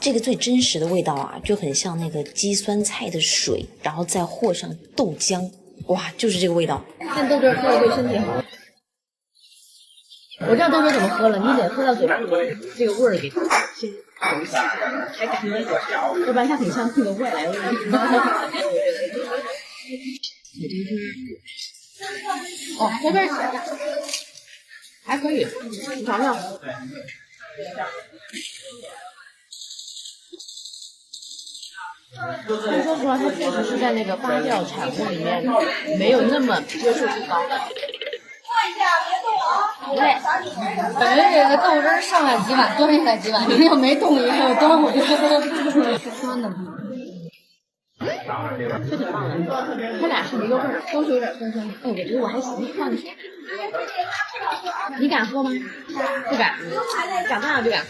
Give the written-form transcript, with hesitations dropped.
这个最真实的味道啊，就很像那个鸡酸菜的水，然后再和上豆浆，哇，就是这个味道。但豆汁喝了对身体好。我知道豆汁怎么喝了，你得喝到嘴巴里面，这个味儿给先尝一下，才感觉，要不然它很像那个外来味。哦，这边还可以，你尝尝。但说实话，它确实是在那个发酵产物里面没有那么接受度高。对，感觉这个豆汁上来几碗，端下来几碗，你要没动一个端回去。是酸的吗？是挺棒的，它俩是一个味儿，都是有点酸酸的。哎，我觉得我还行，放你敢喝吗？不敢，长大了就敢喝。